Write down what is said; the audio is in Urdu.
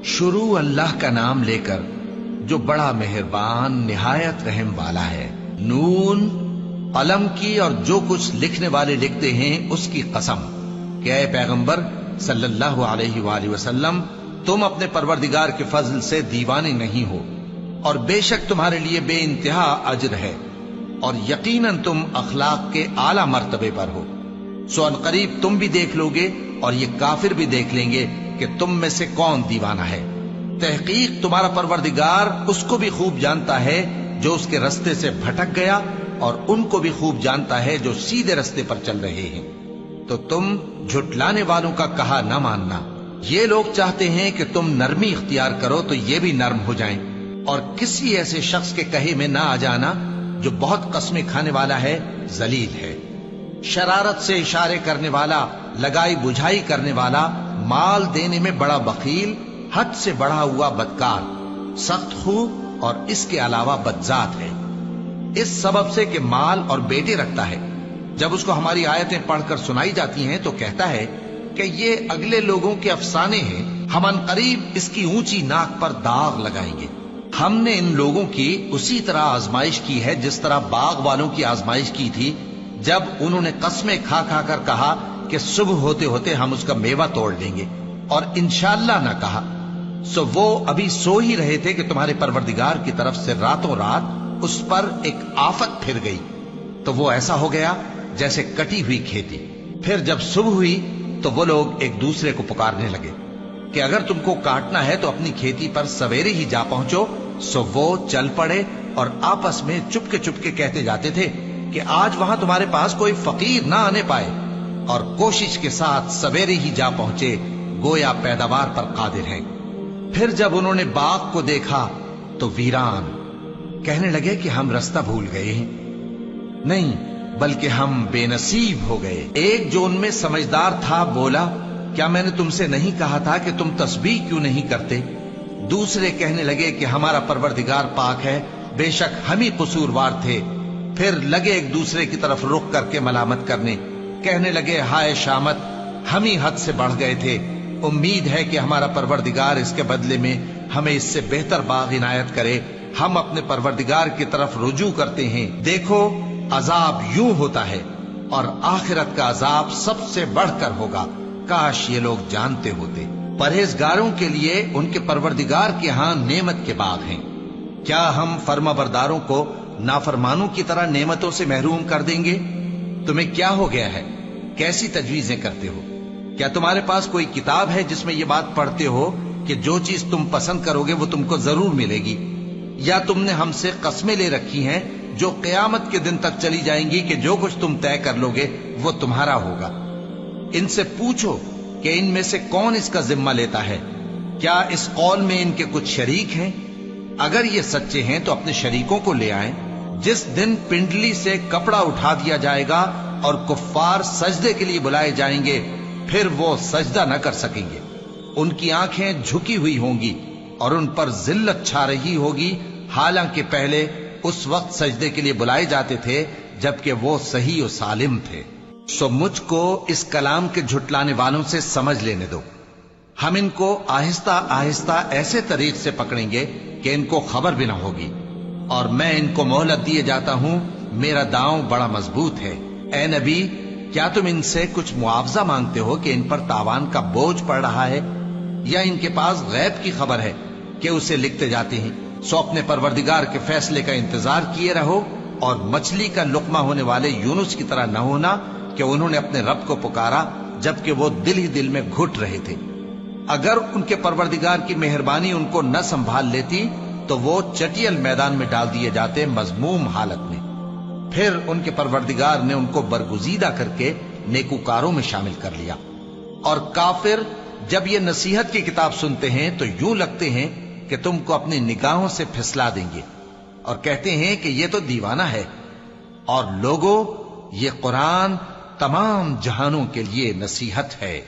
شروع اللہ کا نام لے کر جو بڑا مہربان نہایت رحم والا ہے۔ نون، قلم کی اور جو کچھ لکھنے والے لکھتے ہیں اس کی قسم کہ اے پیغمبر صلی اللہ علیہ وآلہ وسلم، تم اپنے پروردگار کے فضل سے دیوانے نہیں ہو، اور بے شک تمہارے لیے بے انتہا اجر ہے، اور یقیناً تم اخلاق کے اعلی مرتبے پر ہو۔ سو ان قریب تم بھی دیکھ لو گے اور یہ کافر بھی دیکھ لیں گے کہ تم میں سے کون دیوانہ ہے۔ تحقیق تمہارا پروردگار اس کو بھی خوب جانتا ہے جو اس کے رستے سے بھٹک گیا، اور ان کو بھی خوب جانتا ہے جو سیدھے رستے پر چل رہے ہیں۔ تو تم جھٹلانے والوں کا کہا نہ ماننا۔ یہ لوگ چاہتے ہیں کہ تم نرمی اختیار کرو تو یہ بھی نرم ہو جائیں، اور کسی ایسے شخص کے کہے میں نہ آ جانا جو بہت قسمیں کھانے والا ہے، ذلیل ہے، شرارت سے اشارے کرنے والا، لگائی بجھائی کرنے والا، مال دینے میں بڑا بخیل، حد سے بڑھا ہوا بدکار، سخت خو، اور اس کے علاوہ بدذات ہے، اس سبب سے کہ مال اور بیٹے رکھتا ہے۔ جب اس کو ہماری آیتیں پڑھ کر سنائی جاتی ہیں تو کہتا ہے کہ یہ اگلے لوگوں کے افسانے ہیں، ہم ان قریب اس کی اونچی ناک پر داغ لگائیں گے۔ ہم نے ان لوگوں کی اسی طرح آزمائش کی ہے جس طرح باغ والوں کی آزمائش کی تھی، جب انہوں نے قسمیں کھا کھا کر کہا کہ صبح ہوتے ہوتے ہم اس کا میوہ توڑ لیں گے، اور انشاءاللہ نہ کہا۔ سو وہ ابھی سو ہی رہے تھے کہ تمہارے پروردگار کی طرف سے راتوں رات اس پر ایک آفت پھر گئی، تو وہ ایسا ہو گیا جیسے کٹی ہوئی کھیتی۔ پھر جب صبح ہوئی تو وہ لوگ ایک دوسرے کو پکارنے لگے کہ اگر تم کو کاٹنا ہے تو اپنی کھیتی پر سویرے ہی جا پہنچو۔ سو وہ چل پڑے اور آپس میں چپ کے کہتے جاتے تھے کہ آج وہاں تمہارے پاس کوئی فقیر نہ آنے پائے، اور کوشش کے ساتھ سویرے ہی جا پہنچے، گویا پیداوار پر قادر ہیں۔ پھر جب انہوں نے باغ کو دیکھا تو ویران، کہنے لگے کہ ہم رستہ بھول گئے ہیں، نہیں بلکہ ہم بے نصیب ہو گئے۔ ایک جو ان میں سمجھدار تھا بولا، کیا میں نے تم سے نہیں کہا تھا کہ تم تسبیح کیوں نہیں کرتے؟ دوسرے کہنے لگے کہ ہمارا پروردگار پاک ہے، بے شک ہم ہی قصوروار تھے۔ پھر لگے ایک دوسرے کی طرف رخ کر کے ملامت کرنے، کہنے لگے ہائے شامت، ہم ہی حد سے بڑھ گئے تھے، امید ہے کہ ہمارا پروردگار اس کے بدلے میں ہمیں اس سے بہتر باغ عنایت کرے، ہم اپنے پروردگار کی طرف رجوع کرتے ہیں۔ دیکھو عذاب یوں ہوتا ہے، اور آخرت کا عذاب سب سے بڑھ کر ہوگا، کاش یہ لوگ جانتے ہوتے۔ پرہیزگاروں کے لیے ان کے پروردگار کے ہاں نعمت کے باغ ہیں۔ کیا ہم فرما برداروں کو نافرمانوں کی طرح نعمتوں سے محروم کر دیں گے؟ تمہیں کیا ہو گیا ہے؟ کیسی تجویزیں کرتے ہو؟ کیا تمہارے پاس کوئی کتاب ہے جس میں یہ بات پڑھتے ہو کہ جو چیز تم پسند کرو گے وہ تم کو ضرور ملے گی؟ یا تم نے ہم سے قسمیں لے رکھی ہیں جو قیامت کے دن تک چلی جائیں گی کہ جو کچھ تم طے کر لو گے وہ تمہارا ہوگا؟ ان سے پوچھو کہ ان میں سے کون اس کا ذمہ لیتا ہے؟ کیا اس قول میں ان کے کچھ شریک ہیں؟ اگر یہ سچے ہیں تو اپنے شریکوں کو لے آئیں۔ جس دن پنڈلی سے کپڑا اٹھا دیا جائے گا اور کفار سجدے کے لیے بلائے جائیں گے، پھر وہ سجدہ نہ کر سکیں گے، ان کی آنکھیں جھکی ہوئی ہوں گی اور ان پر ذلت چھا رہی ہوگی، حالانکہ پہلے اس وقت سجدے کے لیے بلائے جاتے تھے جبکہ وہ صحیح و سالم تھے۔ سو مجھ کو اس کلام کے جھٹلانے والوں سے سمجھ لینے دو، ہم ان کو آہستہ آہستہ ایسے طریق سے پکڑیں گے کہ ان کو خبر بھی نہ ہوگی، اور میں ان کو مہلت دیے جاتا ہوں، میرا داؤں بڑا مضبوط ہے۔ اے نبی، کیا تم ان سے کچھ معاوضہ مانگتے ہو کہ ان پر تاوان کا بوجھ پڑ رہا ہے، یا ان کے پاس غیب کی خبر ہے کہ اسے لکھتے جاتے ہیں؟ سو اپنے پروردگار کے فیصلے کا انتظار کیے رہو، اور مچھلی کا لقمہ ہونے والے یونس کی طرح نہ ہونا کہ انہوں نے اپنے رب کو پکارا جبکہ وہ دل ہی دل میں گھٹ رہے تھے۔ اگر ان کے پروردگار کی مہربانی ان کو نہ سنبھال لیتی تو وہ چٹیل میدان میں ڈال دیے جاتے مذموم حالت میں۔ پھر ان کے پروردگار نے ان کو برگزیدہ کر کے نیکوکاروں میں شامل کر لیا۔ اور کافر جب یہ نصیحت کی کتاب سنتے ہیں تو یوں لگتے ہیں کہ تم کو اپنی نگاہوں سے پھسلا دیں گے، اور کہتے ہیں کہ یہ تو دیوانہ ہے۔ اور لوگوں، یہ قرآن تمام جہانوں کے لیے نصیحت ہے۔